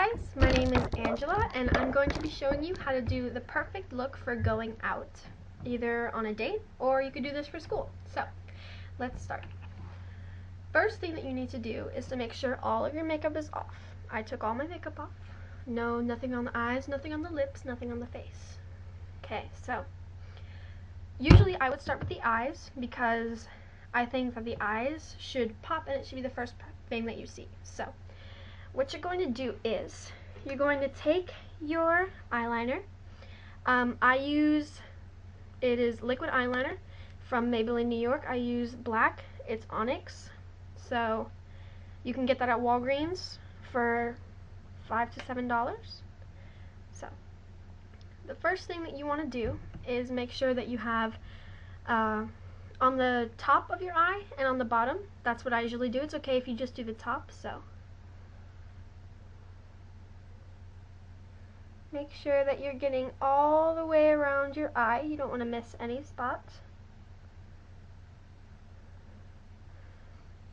guys, my name is Angela and I'm going to be showing you how to do the perfect look for going out, either on a date or you could do this for school. So let's start. First thing that you need to do is to make sure all of your makeup is off. I took all my makeup off. No, nothing on the eyes, nothing on the lips, nothing on the face. Okay, so usually I would start with the eyes because I think that the eyes should pop and it should be the first thing that you see. So what you're going to do is you're going to take your eyeliner. It is liquid eyeliner from Maybelline New York. I use black. It's Onyx. So you can get that at Walgreens for $5 to $7. So the first thing that you want to do is make sure that you have on the top of your eye and on the bottom. That's what I usually do. It's okay if you just do the top. So make sure that you're getting all the way around your eye. You don't want to miss any spots.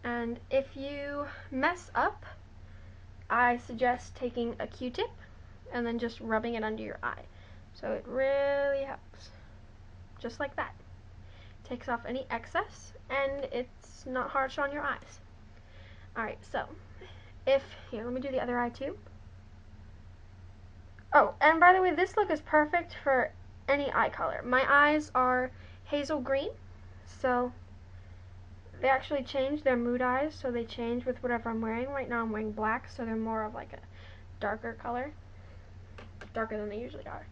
And if you mess up, I suggest taking a Q-tip and then just rubbing it under your eye. So it really helps. Just like that. Takes off any excess and it's not harsh on your eyes. Alright, so here, let me do the other eye too. Oh, and by the way, this look is perfect for any eye color. My eyes are hazel green, so they actually change. Their mood eyes, so they change with whatever I'm wearing. Right now I'm wearing black, so they're more of like a darker color. Darker than they usually are.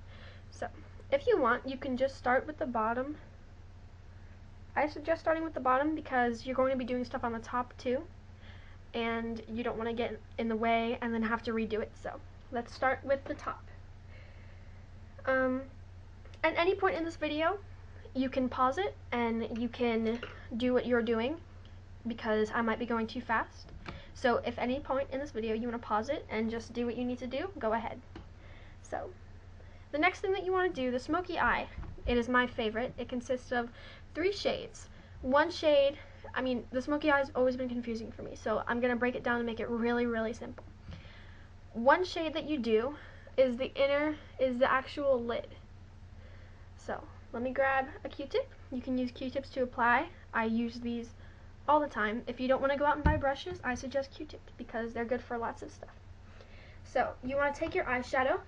So, if you want, you can just start with the bottom. I suggest starting with the bottom because you're going to be doing stuff on the top too, and you don't want to get in the way and then have to redo it. So, let's start with the top. At any point in this video, you can pause it and you can do what you're doing because I might be going too fast. So if any point in this video you want to pause it and just do what you need to do, go ahead. So the next thing that you want to do, the smoky eye, it is my favorite. It consists of 3 shades. One shade, the smoky eye has always been confusing for me, so I'm going to break it down and make it really, really simple. One shade that you do is the actual lid. So let me grab a Q-tip. You can use Q-tips to apply. I use these all the time. If you don't want to go out and buy brushes, I suggest Q-tips because they're good for lots of stuff. So you want to take your eyeshadow.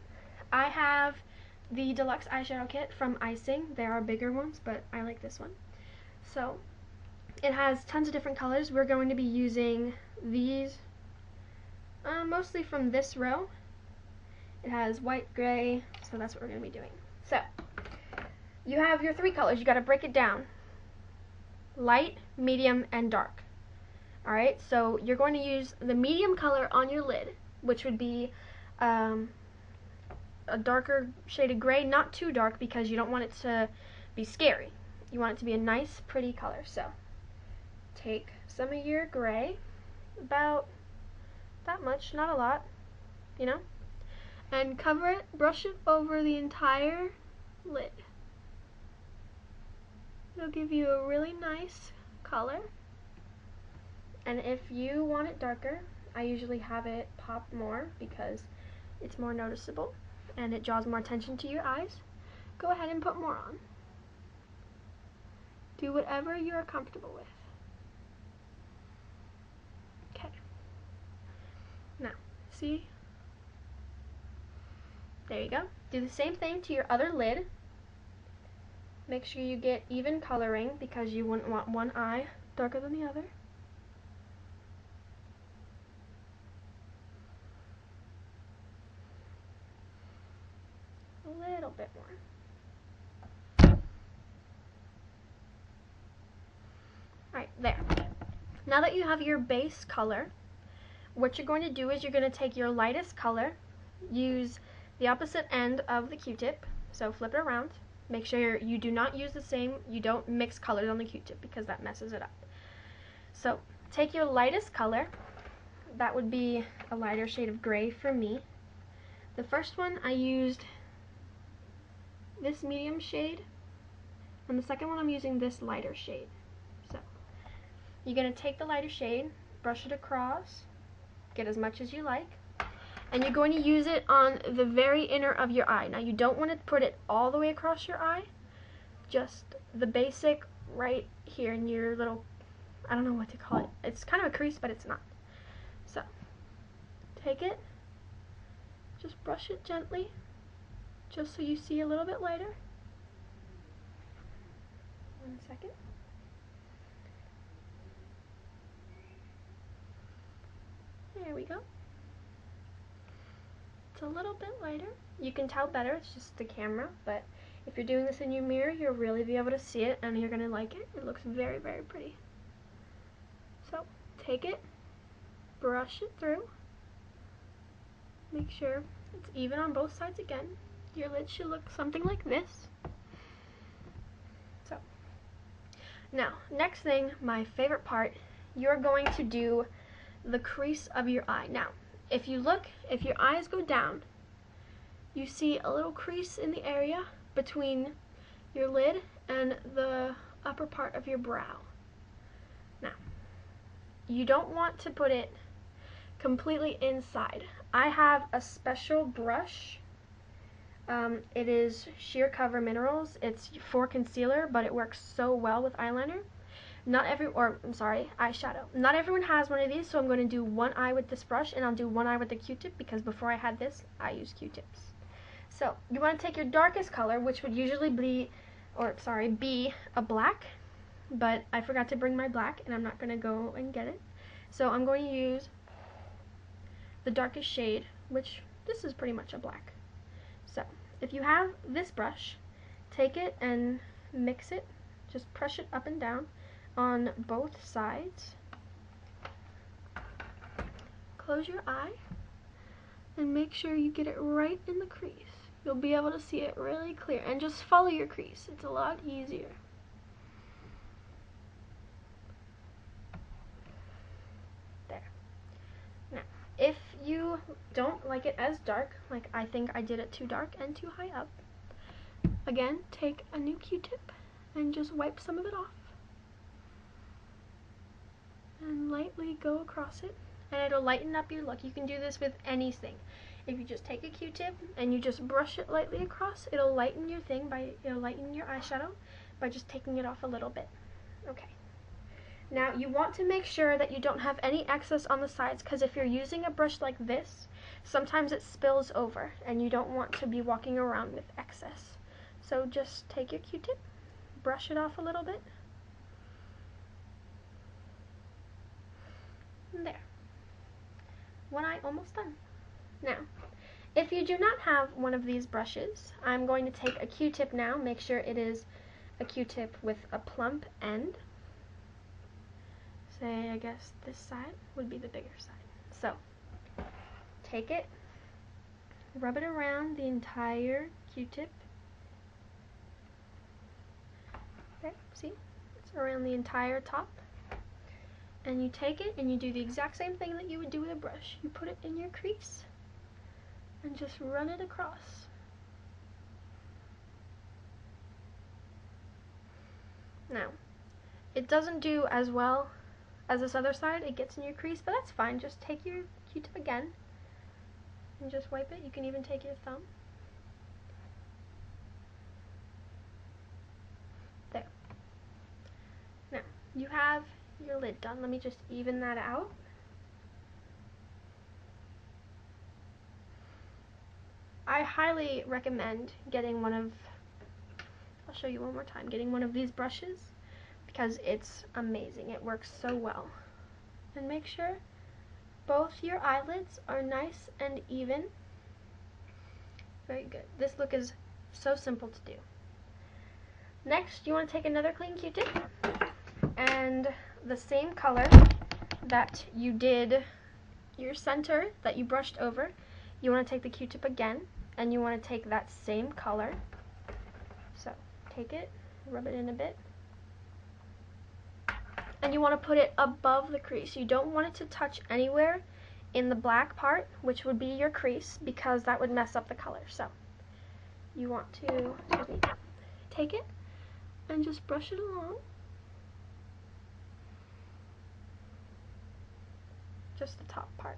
I have the deluxe eyeshadow kit from Icing. There are bigger ones, but I like this one. So it has tons of different colors. We're going to be using these mostly from this row. It has white, gray, so that's what we're going to be doing. So you have your 3 colors. You got to break it down. Light, medium, and dark. Alright, so you're going to use the medium color on your lid, which would be a darker shade of gray, not too dark because you don't want it to be scary. You want it to be a nice, pretty color. So take some of your gray, about that much, not a lot, you know, and cover it, brush it over the entire lid. It'll give you a really nice color. And if you want it darker, I usually have it pop more because it's more noticeable and it draws more attention to your eyes. Go ahead and put more on. Do whatever you are comfortable with. Okay. Now, see? There you go. Do the same thing to your other lid. Make sure you get even coloring because you wouldn't want one eye darker than the other. A little bit more. Alright, there. Now that you have your base color, what you're going to do is you're going to take your lightest color, use the opposite end of the Q-tip, so flip it around. Make sure you do not use the same, you don't mix colors on the Q-tip because that messes it up. So take your lightest color, that would be a lighter shade of gray for me. The first one I used this medium shade, and the second one I'm using this lighter shade. So you're going to take the lighter shade, brush it across, get as much as you like, And you're going to use it on the very inner of your eye. Now you don't want to put it all the way across your eye, just the basic right here in your little, I don't know what to call it. It's kind of a crease, but it's not. So, take it, just brush it gently, just so you see a little bit lighter. 1 second. There we go. It's a little bit lighter. You can tell better, it's just the camera, but if you're doing this in your mirror, you'll really be able to see it and you're gonna like it. It looks very, very pretty. So, take it, brush it through, make sure it's even on both sides again. Your lid should look something like this. So, now, next thing, my favorite part, you're going to do the crease of your eye. Now, if you look, if your eyes go down, you see a little crease in the area between your lid and the upper part of your brow. Now, you don't want to put it completely inside. I have a special brush. It is Sheer Cover Minerals. It's for concealer, but it works so well with eyeliner. Eyeshadow. Not everyone has one of these, so I'm going to do one eye with this brush, and I'll do one eye with the Q-tip, because before I had this, I used Q-tips. So, you want to take your darkest color, which would usually be a black, but I forgot to bring my black, and I'm not going to go and get it. So, I'm going to use the darkest shade, which this is pretty much a black. So, if you have this brush, take it and mix it, just press it up and down on both sides. Close your eye and make sure you get it right in the crease. You'll be able to see it really clear, and just follow your crease. It's a lot easier. There. Now, if you don't like it as dark, like I think I did it too dark and too high up, again, take a new Q-tip and just wipe some of it off. And lightly go across it, and it'll lighten up your look. You can do this with anything. If you just take a Q-tip and you just brush it lightly across, it'll lighten your eyeshadow by just taking it off a little bit. Okay. Now you want to make sure that you don't have any excess on the sides, because if you're using a brush like this, sometimes it spills over and you don't want to be walking around with excess. So just take your Q-tip, brush it off a little bit. And there. One eye almost done. Now, if you do not have one of these brushes, I'm going to take a Q-tip now. Make sure it is a Q-tip with a plump end. Say, I guess this side would be the bigger side. So, take it, rub it around the entire Q-tip. There, see? It's around the entire top. And you take it and you do the exact same thing that you would do with a brush. You put it in your crease and just run it across. Now, it doesn't do as well as this other side. It gets in your crease, but that's fine. Just take your Q-tip again and just wipe it. You can even take your thumb. There. Now, you have your lid done. Let me just even that out. I highly recommend getting one of, I'll show you one more time, getting one of these brushes, because it's amazing. It works so well. And make sure both your eyelids are nice and even. Very good. This look is so simple to do. Next, you want to take another clean Q-tip and the same color that you did your center that you brushed over, you want to take the Q-tip again, and you want to take that same color. So take it, rub it in a bit, and you want to put it above the crease. You don't want it to touch anywhere in the black part, which would be your crease, because that would mess up the color. So you want to take it and just brush it along. Just the top part.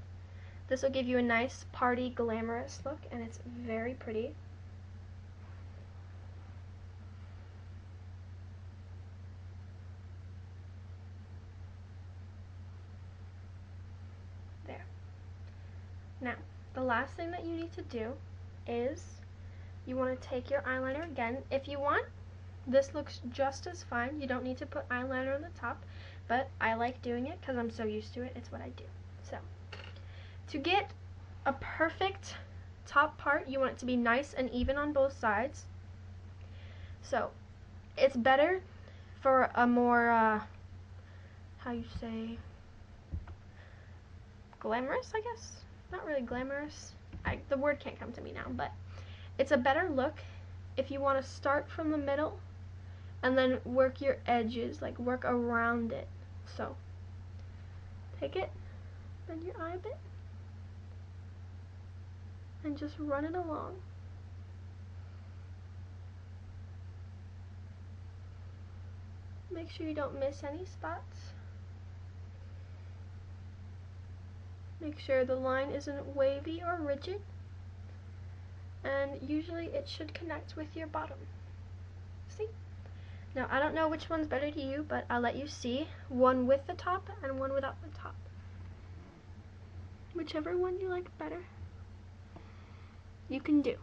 This will give you a nice party glamorous look, and it's very pretty. There. Now, the last thing that you need to do is you want to take your eyeliner again. If you want, this looks just as fine. You don't need to put eyeliner on the top, but I like doing it because I'm so used to it. It's what I do. So, to get a perfect top part, you want it to be nice and even on both sides. So, it's better for a more, how you say, glamorous, I guess? Not really glamorous. The word can't come to me now, but it's a better look if you want to start from the middle and then work your edges, like work around it. So, take it, bend your eye a bit, and just run it along. Make sure you don't miss any spots. Make sure the line isn't wavy or rigid, and usually it should connect with your bottom. See? Now, I don't know which one's better to you, but I'll let you see one with the top and one without the top. Whichever one you like better, you can do.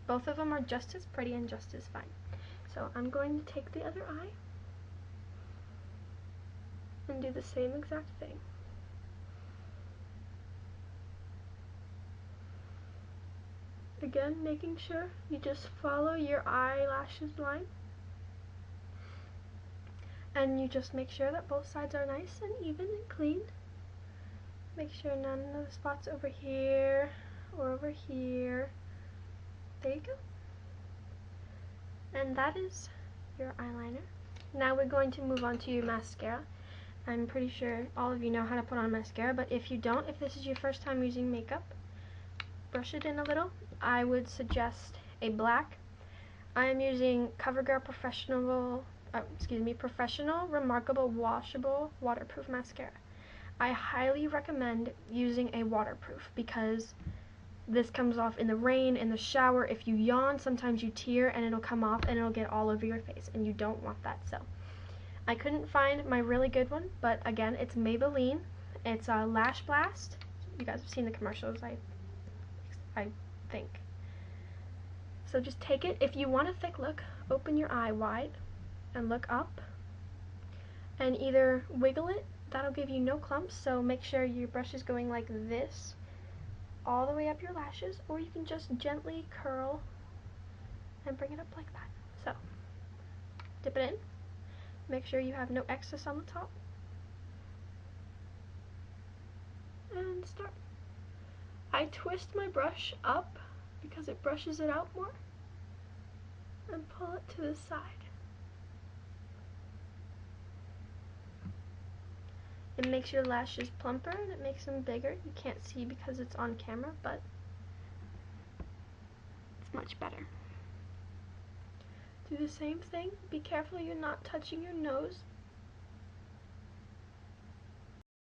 Both of them are just as pretty and just as fine. So I'm going to take the other eye and do the same exact thing. Again, making sure you just follow your eyelashes line. And you just make sure that both sides are nice and even and clean. Make sure none of the spots over here or over here. There you go. And that is your eyeliner. Now we're going to move on to your mascara. I'm pretty sure all of you know how to put on mascara, but if you don't, if this is your first time using makeup, brush it in a little. I would suggest a black. I am using CoverGirl Professional Remarkable Washable Waterproof Mascara. I highly recommend using a waterproof because this comes off in the rain, in the shower. If you yawn, sometimes you tear and it'll come off and it'll get all over your face, and you don't want that. So I couldn't find my really good one, but again, it's Maybelline. It's a Lash Blast. You guys have seen the commercials, I think. So just take it. If you want a thick look, open your eye wide and look up and either wiggle it. That'll give you no clumps, so make sure your brush is going like this all the way up your lashes, or you can just gently curl and bring it up like that. So dip it in. Make sure you have no excess on the top. And start. I twist my brush up because it brushes it out more, and pull it to the side. It makes your lashes plumper and it makes them bigger. You can't see because it's on camera, but it's much better. Do the same thing. Be careful you're not touching your nose